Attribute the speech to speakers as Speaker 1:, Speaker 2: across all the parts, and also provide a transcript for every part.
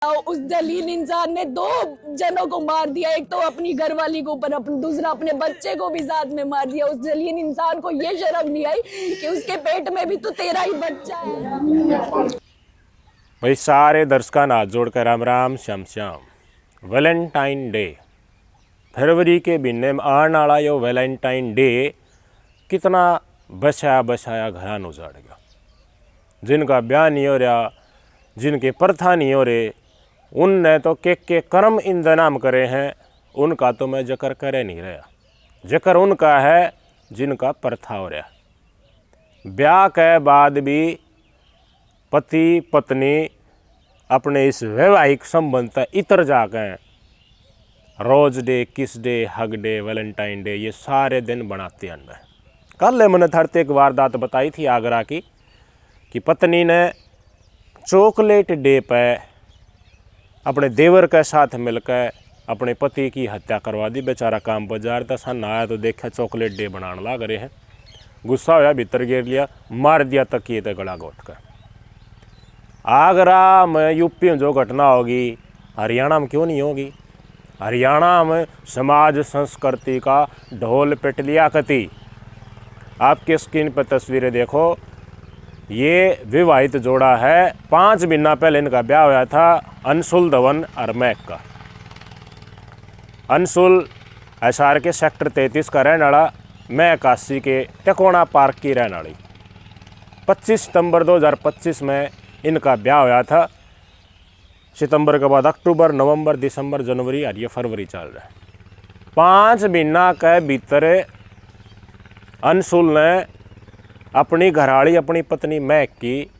Speaker 1: उस जलील इंसान ने दो जनों को मार दिया, एक तो अपनी घरवाली को ऊपर, दूसरा अपने बच्चे को भी साथ में मार दिया। उस जलील इंसान को ये शर्म नहीं आई कि उसके पेट में भी तो तेरा ही बच्चा है।
Speaker 2: भाई सारे दर्शकों हाथ जोड़कर राम राम श्याम श्याम। वैलेंटाइन डे फरवरी के महीने में आने वाला यो वैलेंटाइन डे कितना बसाया बसाया घरान उजाड़ गया। जिनका ब्याह नहीं हो रहा, जिनके प्रथा नहीं हो रहे, उनने तो के कर्म इंतजाम करे हैं, उनका तो मैं जिक्र करे नहीं रहा। जिक्र उनका है जिनका प्रथा हो रहा। ब्याह के बाद भी पति पत्नी अपने इस वैवाहिक संबंध तक इतर जाकर रोज डे, किस day, hug day, Valentine day ये सारे दिन बनाते हैं। कल मैंने थरते एक वारदात बताई थी आगरा की कि पत्नी ने चॉकलेट डे पर अपने देवर के साथ मिलकर अपने पति की हत्या करवा दी। बेचारा काम पर जा रहा था, सन आया तो देखा चॉकलेट डे बनाने लग रहे हैं। गुस्सा होया, भीतर गिर लिया, मार दिया तकिए तो गला घोट कर। आगरा में यूपी में जो घटना होगी हरियाणा में क्यों नहीं होगी? हरियाणा में समाज संस्कृति का ढोल पिट लिया कति। आपके स्क्रीन पर तस्वीरें देखो, ये विवाहित जोड़ा है। 5 महीना पहले इनका ब्याह हुआ था अंशुल धवन और मैक का। अंशुल एसआर के सेक्टर 33 का रहने वाला, मैक काशी के टिकोना पार्क की रहने वाली। 25 सितंबर 2025 में इनका ब्याह हुआ था। सितंबर के बाद अक्टूबर, नवंबर, दिसंबर, जनवरी और ये फरवरी चल रहा है। 5 महीना के भीतर अंशुल ने अपनी घरवाली, अपनी पत्नी मैक की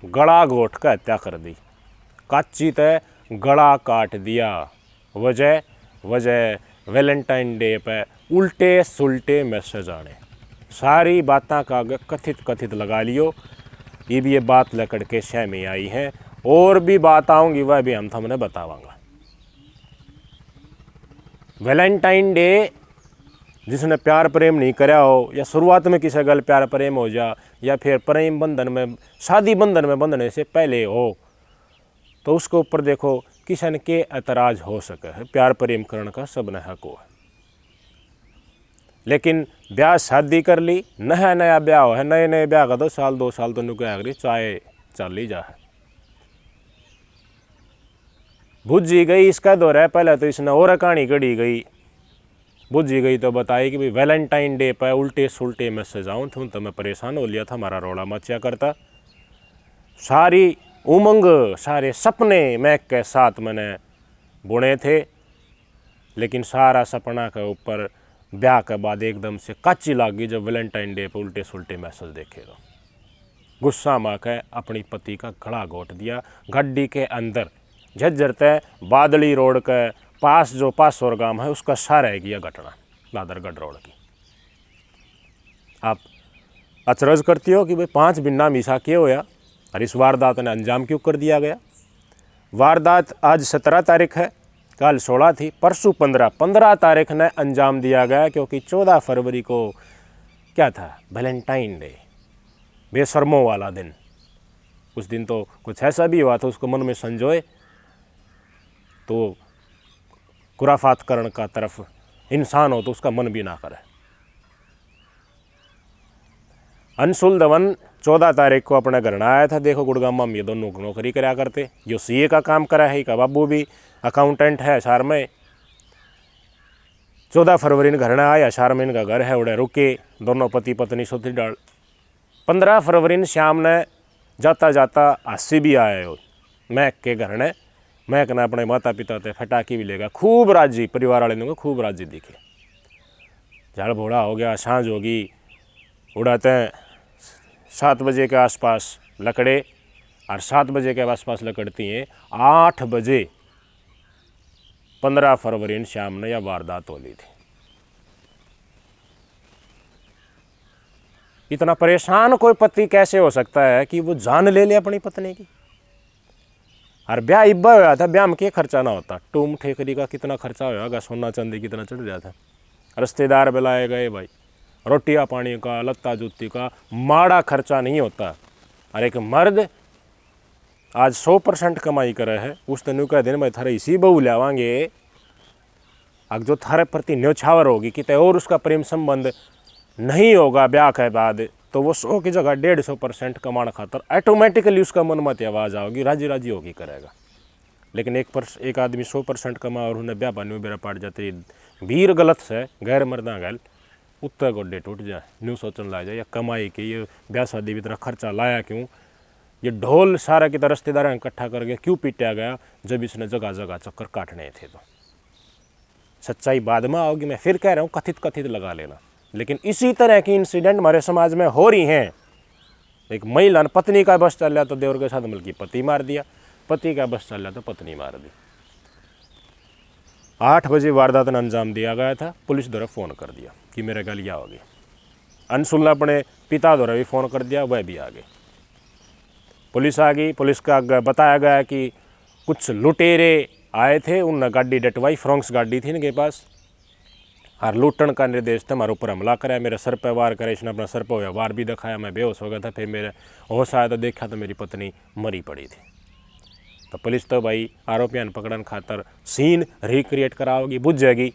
Speaker 2: गला घोट कर हत्या कर दी। काची तय गला काट दिया। वजह वैलेंटाइन डे पे उल्टे सुलटे मैसेज आने। सारी बातें का कथित लगा लियो। ये भी ये बात लकड़ के शह में आई है, और भी बात आऊँगी वह भी हम तुमने बतावांगा। वैलेंटाइन डे जिसने प्यार प्रेम नहीं कराया हो, या शुरुआत में किसी गल प्यार प्रेम हो जा, या फिर प्रेम बंधन में, शादी बंधन में बंधने से पहले हो, तो उसके ऊपर देखो किसी के एतराज हो सके है। प्यार प्रेम करने का सब ने हक हो। लेकिन ब्याह शादी कर ली, नया ब्याह हो है, नए ब्याह का 2 साल 2 साल तो नुकया करी चाहे चल ही जा है। बुझी गई इसका दौर है। पहले तो इसने और कहानी कड़ी गई, बुझी गई तो बताई कि भाई वैलेंटाइन डे पर उल्टे सुलटे मैसेज आऊँ थूँ, तो मैं परेशान हो लिया था, हमारा रोड़ा मचा करता। सारी उमंग, सारे सपने मैक के साथ मैंने बुने थे, लेकिन सारा सपना के ऊपर ब्याह के बाद एकदम से काची लाग गई जब वैलेंटाइन डे पर उल्टे सुलटे मैसेज देखे। तो गुस्सा में के अपनी पति का गला घोट दिया। गड्डी के अंदर झज्जर बादली रोड के पास जो पासौर गांव है उसका सारा है यह घटना नादरगढ़ रोड की। आप अचरज करती हो कि भाई 5 महीना मीसा क्यों होया और इस वारदात ने अंजाम क्यों कर दिया गया। वारदात आज 17 तारीख है, कल 16 थी, परसों 15 तारीख ने अंजाम दिया गया, क्योंकि 14 फरवरी को क्या था? वैलेंटाइन डे, बेशर्मों वाला दिन। उस दिन तो कुछ ऐसा भी हुआ था, उसको मन में संजोए तो खुराफात करण का तरफ इंसान हो तो उसका मन भी ना करे। अंशुल धवन 14 तारीख को अपने घर आया था। देखो गुड़गांव में ये दोनों नौकरी करा करते, जो सीए का काम करा है, का बाबू भी अकाउंटेंट है शहर में। 14 फरवरी ने घर आया, शहर में इनका घर है, उड़े रुके दोनों पति पत्नी सोती डाल। 15 फरवरी ने शाम ने जाता जाता हासी भी आया हो मैक के घर ने। मैक ने अपने माता पिता ते फटाकी भी लेगा, खूब राजी, परिवार वाले ने खूब राजी दिखे। झाड़ भोड़ा हो गया, सांझ होगी, उड़ाते 7 बजे के आसपास लकड़े, और 7 बजे के आसपास लकड़ती हैं। 8 बजे 15 फरवरी ने शाम ने यह वारदात हो ली थी। इतना परेशान कोई पति कैसे हो सकता है कि वो जान ले ले अपनी पत्नी की? और ब्याह इब्बा हुआ था, ब्याह में क्या खर्चा ना होता? टूम ठेकरी का कितना खर्चा होगा, सोना चांदी कितना चढ़ जाता, रिश्तेदार बुलाए गए भाई, रोटियां पानी का, लत्ता जूती का माड़ा खर्चा नहीं होता। और एक मर्द आज 100% कमाई करे है, उस दिन कह दिन मैं थारे इसी बहू लावांगे, अगर जो थारे प्रति न्यौछावर होगी कि और उसका प्रेम संबंध नहीं होगा ब्याह के बाद, तो वो 100 की जगह 150% कमाने खातर ऑटोमेटिकली उसका मन मत आवाज आओगी, राजी राजी होगी करेगा। लेकिन एक आदमी 100% कमा और उन्हें ब्याह पानी बेरा पाट जाते वीर गलत से गैर मर्दा गल उत्तर गोडे टूट जाए, न्यू सोचने ला जाए या कमाई के ये ब्याह शादी भी तरह खर्चा लाया क्यों, ये ढोल सारा की तरह रिश्तेदार इकट्ठा करके क्यों पीटा गया जब इसने जगह जगह चक्कर काटने थे। तो सच्चाई बाद में आओगी, मैं फिर कह रहा हूँ कथित कथित लगा लेना। लेकिन इसी तरह की इंसिडेंट हमारे समाज में हो रही हैं। एक महिला ने पत्नी का बस चल रहा तो देवर के साथ मिल के पति मार दिया, पति का बस चल रहा तो पत्नी मार दी। 8 बजे वारदात ने अंजाम दिया गया था। पुलिस द्वारा फ़ोन कर दिया कि मेरे गलिया हो गई। अंशुल ने अपने पिता द्वारा भी फ़ोन कर दिया, वह भी आ गए। पुलिस आ गई। पुलिस का बताया गया कि कुछ लुटेरे आए थे, उन गाड़ी डटवाई, फ्रोंक्स गाड़ी थी इनके पास, और लूटन का निर्देश था। हमारे ऊपर हमला कराया, मेरे सर पर वार करे, इसने अपना सर पर वार भी दिखाया, मैं बेहोश हो गया था। फिर मेरे होश आया तो देखा तो मेरी पत्नी मरी पड़ी थी। तो पुलिस तो भाई आरोपियों पकड़न खातर सीन रिक्रिएट कराओगी, बुझ जाएगी।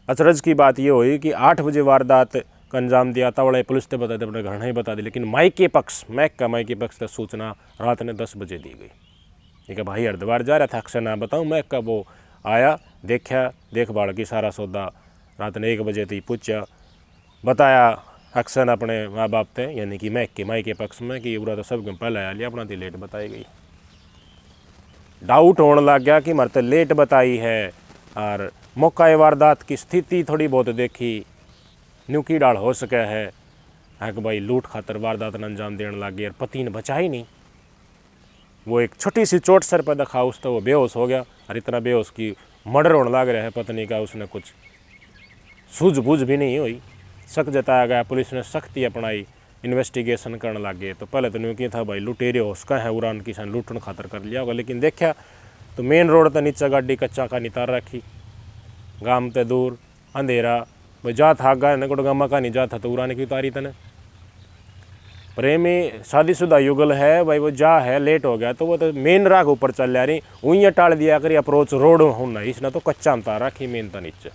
Speaker 2: अचरज की बात ये हुई कि 8 बजे वारदात का अंजाम दिया था, बड़े पुलिस ने बता दिया, अपने घर नहीं बता दी। लेकिन मायके पक्ष मायके पक्ष तक सूचना रात ने 10 बजे दी गई। ठीक है भाई, हरिद्वार जा रहा था, अक्सर ना बताऊँ मैं कब वो आया, देखा देखभाल की सारा सौदा, रात ने 1 बजे तक पूछा, बताया अक्सर अपने माँ बाप थे, यानी कि मायके पक्ष में कि पूरा तो सब पहले आ लिया, अपना तो लेट बताई गई। डाउट होने लग गया कि मरते लेट बताई है, और मौका वारदात की स्थिति थोड़ी बहुत देखी, न्यू की डाल हो सके है कि भाई लूट खातर वारदात ने अंजाम देने लग गया। पति ने बचा ही नहीं, वो एक छोटी सी चोट सर पर दिखा, उस तो वो बेहोश हो गया। और इतना बेहोश की मर्डर होने लग रहा है पत्नी का, उसने कुछ सूझबूझ भी नहीं हुई। शक जताया गया, पुलिस ने सख्ती अपनाई, इन्वेस्टिगेशन करने लग गए। तो पहले तो न्यू किया था भाई लुटेरे हो उसका है, उड़ान किसान लूटन खातर कर लिया होगा। लेकिन देखा तो मेन रोड तो नीचे गाड़ी कच्चा का नितार रखी, गाम ते दूर अंधेरा, भाई जा था गा ने कोट गामा का नहीं जा था तो उड़ाने की उतारी तने। प्रेमी शादीशुदा युगल है भाई, वो जा है लेट हो गया तो वो तो मेन राग ऊपर चल जा रही, वहीं टाल दिया करी अप्रोच रोड होना, इसने तो कच्चा में तार रखी मेन तो नीचे।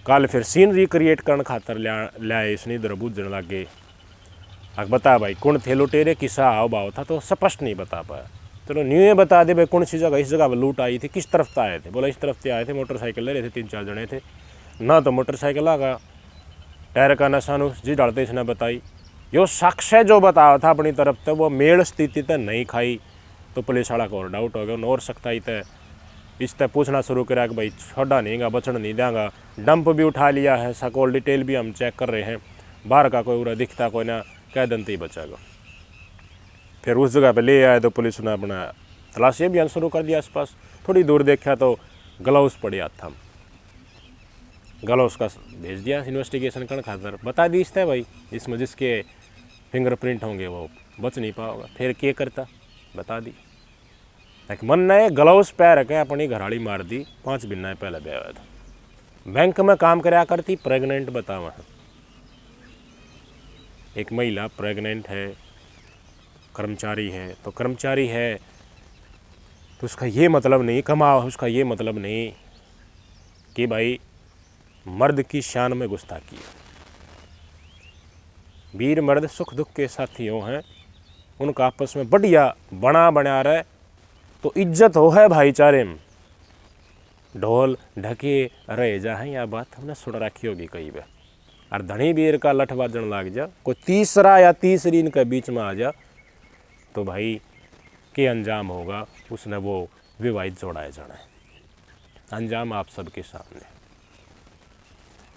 Speaker 2: कल फिर सीन रिक्रिएट करने खातर लिया इसने इधर बुझने लग गए। अब बता भाई कौन थे लुटेरे, किसा हाव भाव था, तो स्पष्ट नहीं बता पाया। चलो न्यू ये बता दे भाई कौन सी जगह, इस जगह पर लूट आई थी, किस तरफ से आए थे। बोला इस तरफ से आए थे, मोटरसाइकिल ले रहे थे, 3-4 जने थे ना, तो मोटरसाइकिल आ गया टायर का निशान जी डालते इसने बताई। यो साक्ष्य जो बताया था अपनी तरफ से वो मेल स्थिति तक नहीं खाई, तो पुलिस वाला को और डाउट हो गया, और सख्ताई तय इस तक पूछना शुरू करा कि भाई छोड़ा नहीं गा, बचन नहीं देंगा। डंप भी उठा लिया है, सकॉल डिटेल भी हम चेक कर रहे हैं, बाहर का कोई उरा दिखता कोई ना, कह दंत ही बचेगा। फिर उस जगह पे ले आए तो पुलिस ने अपना तलाशी अभियान शुरू कर दिया आसपास। थोड़ी दूर देखा तो ग्लव्स पड़े हाथ था, ग्लव्स का भेज दिया इन्वेस्टिगेशन करने खातर। बता दी इसने भाई इसमें जिसके फिंगरप्रिंट होंगे वो बच नहीं पाओगा। फिर क्या करता बता दी, एक मन ने ग्लव्स पैर के अपनी घराड़ी मार दी। 5 महीना पहले ब्याह हुआ था, बैंक में काम कराया करती, प्रेग्नेंट बतावा है। एक महिला प्रेग्नेंट है, कर्मचारी है, तो कर्मचारी है तो उसका ये मतलब नहीं कमा, उसका ये मतलब नहीं कि भाई मर्द की शान में गुस्ताखी है। वीर मर्द सुख दुख के साथियों हैं, उनका आपस में बढ़िया बना रहे तो इज्जत हो है भाईचारे में। ढोल ढके रह जा है, यह बात हमने सुन रखी होगी कई बार। और धनी वीर का लठ बाजन लग जा, कोई तीसरा या तीसरी इनके बीच में आ जा, तो भाई के अंजाम होगा, उसने वो विवाहित जोड़ाया जाना है। अंजाम आप सबके सामने।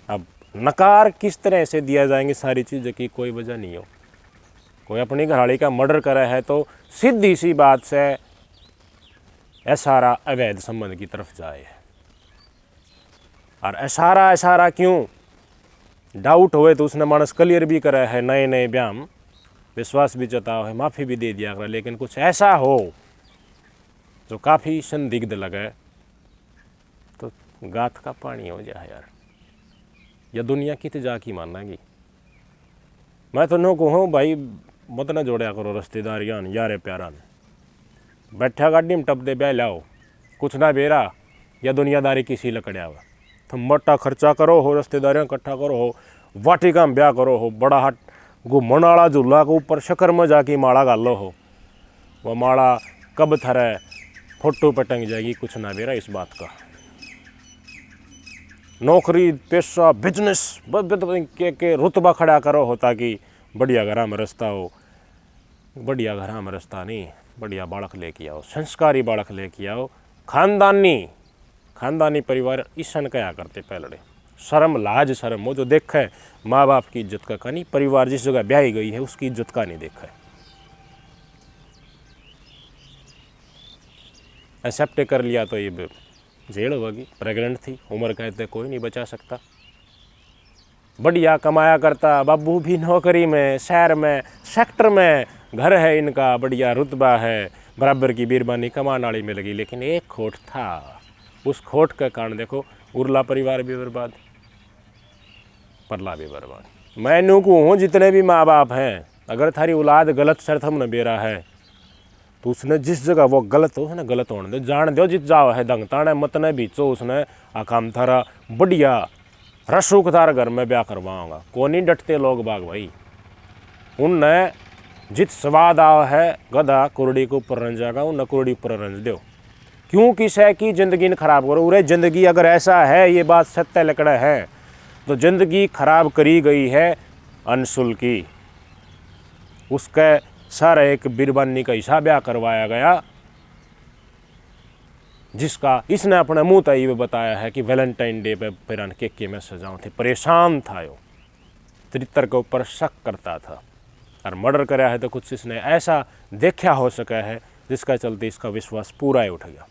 Speaker 2: अब नकार किस तरह से दिया जाएंगे सारी चीज़ की कोई वजह नहीं हो। कोई अपनी घरवाली का मर्डर करा है तो सीधी सी बात से इशारा अवैध संबंध की तरफ जाए। और इशारा क्यों, डाउट हुए तो उसने मानस क्लियर भी करा है, नए नए ब्याम विश्वास भी जताओ है, माफ़ी भी दे दिया करा। लेकिन कुछ ऐसा हो जो काफ़ी संदिग्ध लगे तो गात का पानी हो जाए यार, या दुनिया की तो जाकी मानेगी। मैं तो नो कहूँ भाई मत न जोड़या करो रिश्तेदारियां यारे प्यारा ने। बैठा गाड़ी में टप दे ब्याह लाओ, कुछ ना बेरा या दुनियादारी किसी लकड़िया हुआ। तुम मोटा खर्चा करो हो, रिश्तेदारियाँ इकट्ठा करो हो, वाटिका में ब्याह करो हो, बड़ा हाट घूमने वाला झूला के ऊपर शक्कर में जाके माला गालो हो, वह माला कब थरे फोटो पे टंग जाएगी, कुछ ना बेरा इस बात का। नौकरी पेशा बिजनेस के रुतबा खड़ा करो हो ताकि बढ़िया घर में रास्ता हो। बढ़िया घर में रास्ता नहीं, बढ़िया बालक लेके आओ, संस्कारी बालक लेके आओ। खानदानी परिवार ईसन कया करते पहले शर्म लाज शर्म वो जो देखा है माँ बाप की इज्जत का नहीं, परिवार जिस जगह ब्याही गई है उसकी इज्जत का नहीं देखा है। एक्सेप्ट कर लिया तो ये जेल होगी। प्रेग्नेंट थी, उम्र कहते कोई नहीं बचा सकता। बढ़िया कमाया करता, बाबू भी नौकरी में, शहर में, सेक्टर में घर है इनका, बढ़िया रुतबा है, बराबर की बीरबानी कमाने वाली में लगी। लेकिन एक खोट था, उस खोट के कारण देखो उर्ला परिवार भी बर्बाद, परला भी बर्बाद। मैं नू को हूँ जितने भी माँ बाप हैं, अगर थारी औलाद गलत सरथम न बेरा है तो उसने जिस जगह वो गलत हो ना गलत होने दो, जान दो जित जाओ है दंग ताने मत ने बीचो उसने आकाम थारा बढ़िया रसूखदार घर में ब्याह करवाऊंगा। को नहीं डटते लोग बाग भाई, उनने जित स्वाद आओ है गधा कुरड़ी को ऊपर रंज जाएगा, उन कुरड़ी ऊपर रंज दो। क्यों किसी की ज़िंदगी न खराब करो। उरे ज़िंदगी अगर ऐसा है, ये बात सत्य लकड़ा है, तो ज़िंदगी खराब करी गई है अंशुल की। उसके सारा एक बीरबानी का हिसाब ब्याह करवाया गया, जिसका इसने अपने मुंह तय भी बताया है कि वैलेंटाइन डे पे फिर के में सजाऊँ थे। परेशान था यो, चरित्र के ऊपर शक करता था और मर्डर कराया है तो कुछ इसने ऐसा देखा हो सका है जिसका चलते इसका विश्वास पूरा ही उठ गया।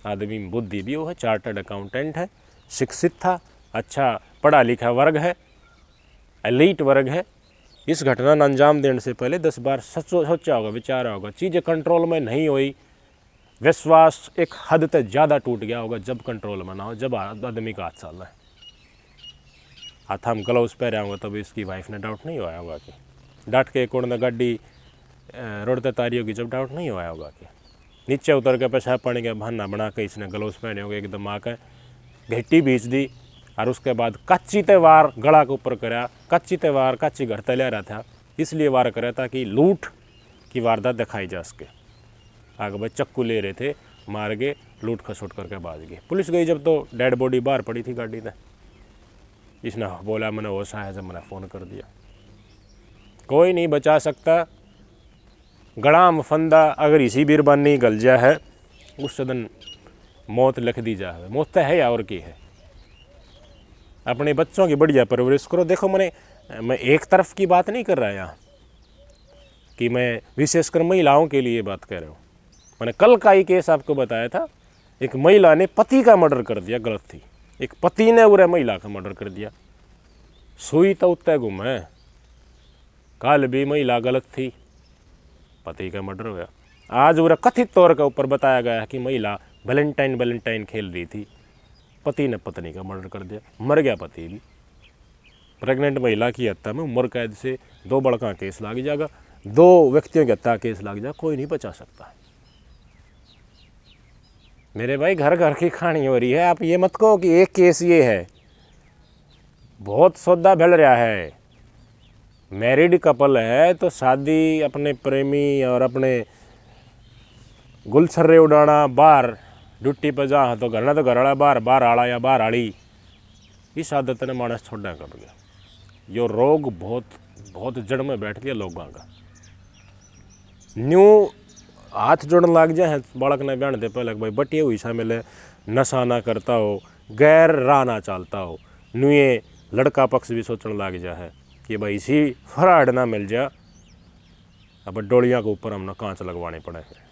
Speaker 2: आदमी बुद्धि भी वो है, चार्टर्ड अकाउंटेंट है, शिक्षित था, अच्छा पढ़ा लिखा वर्ग है, एलीट वर्ग है। इस घटना न अंजाम देने से पहले 10 बार सोचा होगा, विचारा होगा, चीज़ें कंट्रोल में नहीं हुई, विश्वास एक हद तक ज़्यादा टूट गया होगा। जब कंट्रोल में ना हो, जब आदमी का हाथ चल रहा है, हाथ हम ग्लव्स पहने होंगे तब इसकी वाइफ ने डाउट नहीं हुआ होगा कि डांट के कोण ने गाड़ी रोड तक तारी होगी, जब डाउट नहीं हुआ होगा कि नीचे उतर के पेशाब पानी के बहाना बना के इसने ग्लव्स पहने होंगे, एकदम आके घट्टी बीच दी और उसके बाद कच्ची त्यौहार गला के ऊपर कराया। कच्ची त्यौहार कच्ची घर तक ले रहा था, इसलिए वार कराया ताकि लूट की वारदात दिखाई जा सके। आगे भाई चक्कू ले रहे थे, मार गए, लूट खसोट करके भाग गए। पुलिस गई जब तो डेड बॉडी बाहर पड़ी थी गाड़ी में। इसने बोला मैंने होश आया जब मैंने फ़ोन कर दिया। कोई नहीं बचा सकता। गड़ाम फंदा अगर इसी बीरबानी गल जा है उस सदन मौत लिख दी जा है। मौत तो है या और की है। अपने बच्चों की बढ़िया परवरिश करो। देखो मैं एक तरफ की बात नहीं कर रहा यहाँ कि मैं विशेषकर महिलाओं के लिए बात कर रहा हूँ। मैंने कल का ही केस आपको बताया था, एक महिला ने पति का मर्डर कर दिया, गलत थी। एक पति ने उरे महिला का मर्डर कर दिया, सुई तो उत्ते गुम है। कल भी महिला गलत थी, पति का मर्डर हो गया। आज उरे कथित तौर के ऊपर बताया गया है कि महिला वैलेंटाइन खेल रही थी, पति ने पत्नी का मर्डर कर दिया, मर गया पति भी। प्रेग्नेंट महिला की हत्या में उम्र कैद से 2 बड़का केस लग जाएगा, 2 व्यक्तियों की हत्या केस लग जाएगा, कोई नहीं बचा सकता। मेरे भाई घर घर की कहानी हो रही है। आप ये मत कहो कि एक केस ये है, बहुत सौदा भल रहा है। मैरिड कपल है तो शादी अपने प्रेमी और अपने गुलछर्रे उड़ाना, बाहर ड्यूटी पर जा तो घर वाला बाहर आड़ा या बाहर आड़ी, इस आदत ने मानस छोड़ना कर गया। यो रोग बहुत जड़ में बैठ गया लोगों का। न्यू हाथ जोड़न लग जाए बालक ने बयान दे पहले भाई बटिए हुई शामिल है, नशा ना करता हो, गैर राह ना चलता हो। न्यू ये लड़का पक्ष भी सोचने लग जा है कि भाई इसी फ्रॉड ना मिल जा, अब डोलियाँ के ऊपर हमने कांच लगवाने पड़े हैं।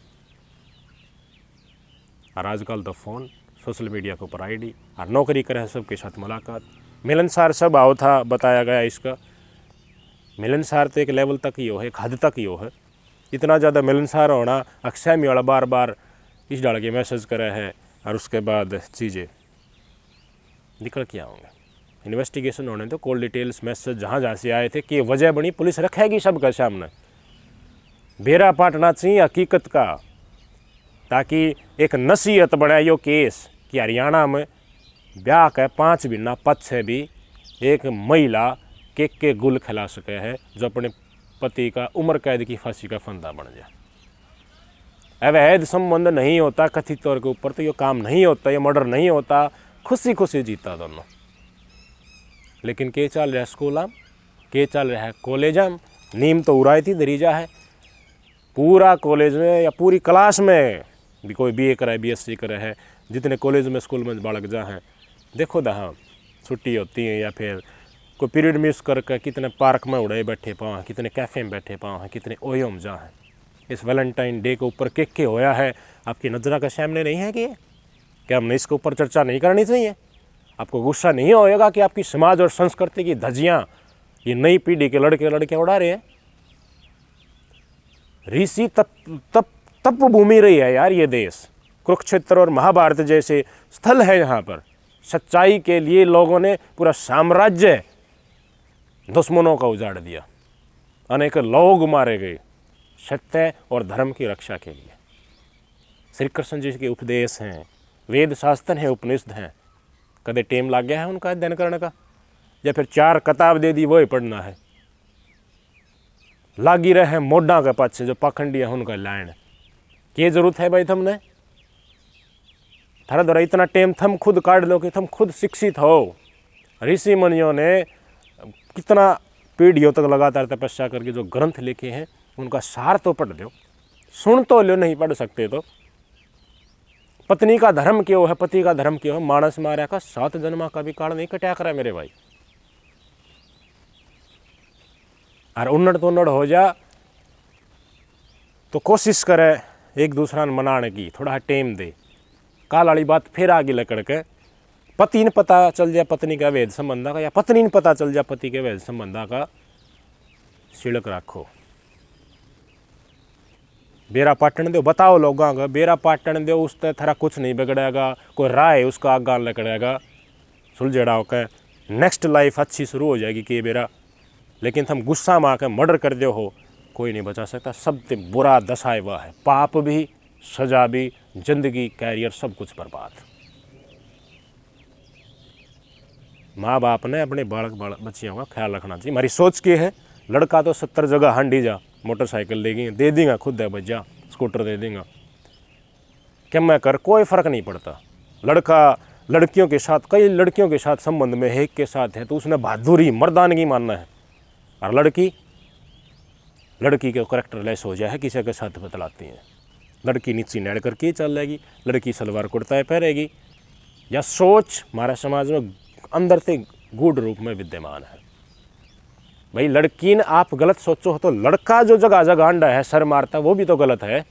Speaker 2: और आजकल तो फ़ोन, सोशल मीडिया के ऊपर आईडी और नौकरी करे सबके साथ मुलाकात, मिलनसार सब आओ था बताया गया। इसका मिलनसार तो एक लेवल तक ही हो है, एक हद तक ही हो है। इतना ज़्यादा मिलनसार होना, अक्सैमी वाला बार बार इस डाल के मैसेज करे है और उसके बाद चीज़ें निकल के आओगे। इन्वेस्टिगेशन होने तो कॉल डिटेल्स मैसेज जहाँ जहाँ से आए थे कि वजह बनी पुलिस रखेगी सबका सामने, बेरा पाटना चाहिए हकीकत का, ताकि एक नसीहत बने यो केस कि हरियाणा में ब्याह के 5 महीना पछ भी एक महिला के गुल खिला सके है जो अपने पति का उम्र कैद की फांसी का फंदा बन जाए। अवैध संबंध नहीं होता कथित तौर के ऊपर तो ये काम नहीं होता, ये मर्डर नहीं होता, खुशी खुशी जीता दोनों। लेकिन के चल रहा है स्कूल, के चल रहा है कॉलेज, नीम तो उड़ाई थी दरीजा है पूरा कॉलेज में या पूरी क्लास में भी कोई बीए करे है बीएससी करे है, जितने कॉलेज में स्कूल में बालक जा हैं देखो दहाँ छुट्टी होती है या फिर कोई पीरियड मिस करके कितने पार्क में उड़े बैठे पाओ हैं, कितने कैफ़े में बैठे पाओ हैं, कितने ओयो में जा हैं। इस वैलेंटाइन डे के ऊपर के होया है आपकी नज़र के सामने नहीं है कि क्या हमने इसके ऊपर चर्चा नहीं करनी चाहिए? आपको गुस्सा नहीं होएगा कि आपकी समाज और संस्कृति की धज्जियाँ ये नई पीढ़ी के लड़के लड़कियाँ उड़ा रहे हैं? ऋषि तप भूमि रही है यार ये देश, कुरुक्षेत्र और महाभारत जैसे स्थल है यहाँ पर। सच्चाई के लिए लोगों ने पूरा साम्राज्य दुश्मनों का उजाड़ दिया, अनेक लोग मारे गए सत्य और धर्म की रक्षा के लिए। श्री कृष्ण जी के उपदेश हैं, वेद शास्त्र है, उपनिषद हैं, कदे टेम लग गया है उनका अध्ययन करने का या फिर 4 किताब दे दी वही पढ़ना है? लागी रहे मोडा के पास जो पाखंडी है उनका लाइन क्या जरूरत है भाई? तुमने थारा द्वारा इतना टेम थम खुद काट लो कि तुम खुद शिक्षित हो। ऋषि मुनियों ने कितना पीढ़ियों तक लगातार तपस्या करके जो ग्रंथ लिखे हैं उनका सार तो पढ़ लो, सुन तो लो, नहीं पढ़ सकते तो। पत्नी का धर्म क्यों है, पति का धर्म क्यों है? मानस मारा का 7 जन्मा का भी काल नहीं कटा करा मेरे भाई। और उन्नड़ तो उन्नड़ हो जा तो कोशिश करे एक दूसरा ने मनाने की, थोड़ा टेम दे। काल वाली बात फिर आगे लकड़ के पति ने पता चल जाए पत्नी का वैध संबंधा का या पत्नी ने पता चल जाए पति के वैध संबंधा का, सिड़क रखो। बेरा पाटन दो, बताओ लोगों का बेरा पाटन दो, उस तरह थारा कुछ नहीं बिगड़ेगा, कोई राह है उसका आगा लकड़ेगा, सुलझेड़ा होकर नेक्स्ट लाइफ अच्छी शुरू हो जाएगी कि बेरा। लेकिन तुम गुस्सा में आकर मर्डर कर दो हो, कोई नहीं बचा सकता। सबसे बुरा दशा हुआ है, पाप भी, सजा भी, जिंदगी, कैरियर सब कुछ बर्बाद। माँ बाप ने अपने बालक बच्चियों का ख्याल रखना चाहिए। हमारी सोच के है लड़का तो 70 जगह हांडी जा, मोटरसाइकिल दे देंगे खुद है बच्चा, स्कूटर दे देंगे, क्या मैं कर कोई फ़र्क नहीं पड़ता। लड़का लड़कियों के साथ, कई लड़कियों के साथ संबंध में है, एक के साथ है तो उसने बहादुरी मर्दानगी मानना है। और लड़की के करेक्टर लेस हो जाए किसी के साथ बतलाती हैं। लड़की नीचे नेड़ करके चल जाएगी, लड़की सलवार कुर्ता पहनेगी, या सोच हमारे समाज में अंदर से गूढ़ रूप में विद्यमान है। भाई लड़की ने आप गलत सोचो तो लड़का जो जगह जगह अंडा है सर मारता वो भी तो गलत है।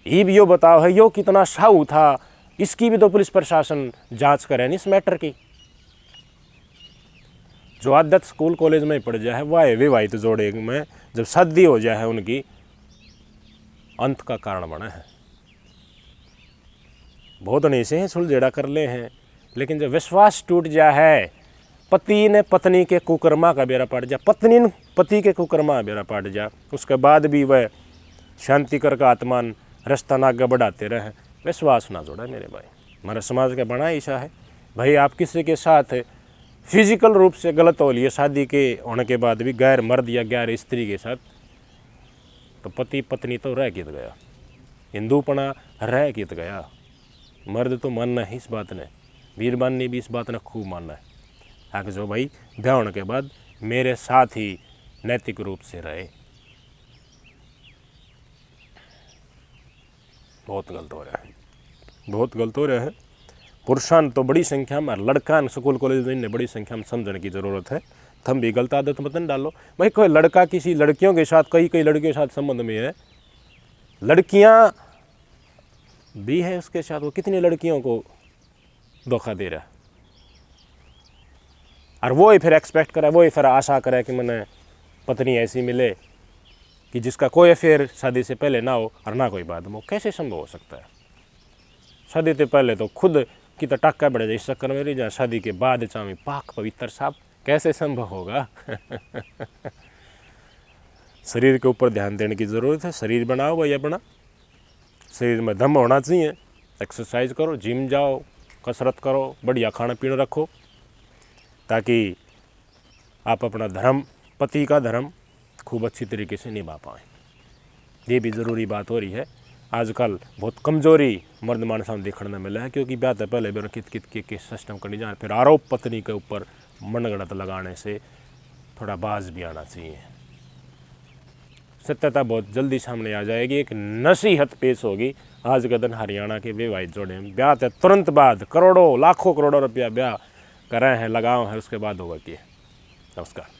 Speaker 2: ये भी यो बताओ है यो कितना साहू था, इसकी भी तो पुलिस प्रशासन जांच करे नहीं इस मैटर की। जो आदत स्कूल कॉलेज में पड़ जाए वह विवाहित जोड़े में जब शादी हो जाए उनकी अंत का कारण बना है। बहुत नहीं से सुलझेड़ा कर ले हैं, लेकिन जब विश्वास टूट जा है, पति ने पत्नी के कुकर्मा का बेड़ा पाट जा, पत्नी ने पति के कुकर्मा का बेड़ा पाट जा, उसके बाद भी वह शांति कर का आत्मान रास्ता ना आगे बढ़ाते रहे, विश्वास ना जोड़ा मेरे भाई। हमारे समाज का बड़ा ईशा है भाई, आप किसी के साथ फिजिकल रूप से गलत हो लिए शादी के होने के बाद भी, गैर मर्द या गैर स्त्री के साथ, तो पति पत्नी तो रह कित गया, हिंदूपना रह कित गया। मर्द तो मानना है इस बात ने, वीरबान ने भी इस बात ने खूब मानना है कि जो भाई ब्याह होने के बाद मेरे साथ ही नैतिक रूप से रहे। बहुत गलत हो रहा है, बहुत गलत हो रहा है। पुरुषान तो बड़ी संख्या में, लड़का स्कूल कॉलेज में बड़ी संख्या में समझने की ज़रूरत है। थम भी गलत आदत मत डालो भाई। कोई लड़का किसी लड़कियों के साथ, कई लड़कियों के साथ संबंध में है, लड़कियां भी है उसके साथ, वो कितनी लड़कियों को धोखा दे रहा है। और वो ही फिर एक्सपेक्ट करे, वो ही फिर आशा करे कि मैंने पत्नी ऐसी मिले कि जिसका कोई अफेयर शादी से पहले ना हो और ना कोई बाद में। कैसे संभव हो सकता है? शादी से पहले तो खुद कि तो टक्का बढ़ जाए इस चक्कर में रही जा शादी के बाद चाहे पाक पवित्र साहब कैसे संभव होगा। शरीर के ऊपर ध्यान देने की ज़रूरत है। शरीर बनाओ भाई अपना, शरीर में दम होना चाहिए। एक्सरसाइज करो, जिम जाओ, कसरत करो, बढ़िया खाना पीना रखो, ताकि आप अपना धर्म, पति का धर्म खूब अच्छी तरीके से निभा पाएँ। ये भी ज़रूरी बात हो रही है। आजकल बहुत कमज़ोरी मर्द मानसा में देखने में मिला है, क्योंकि ब्याह से पहले भी कित कित के सिस्टम करनी जाए, फिर आरोप पत्नी के ऊपर मनगढ़ंत लगाने से थोड़ा बाज भी आना चाहिए। सत्यता बहुत जल्दी सामने आ जाएगी। एक नसीहत पेश होगी आज के दिन हरियाणा के विवाहित जोड़े में। ब्याह से तुरंत बाद करोड़ों लाखों करोड़ों रुपया ब्याह कर रहे हैं, लगाओ है, उसके बाद होगा कि। नमस्कार।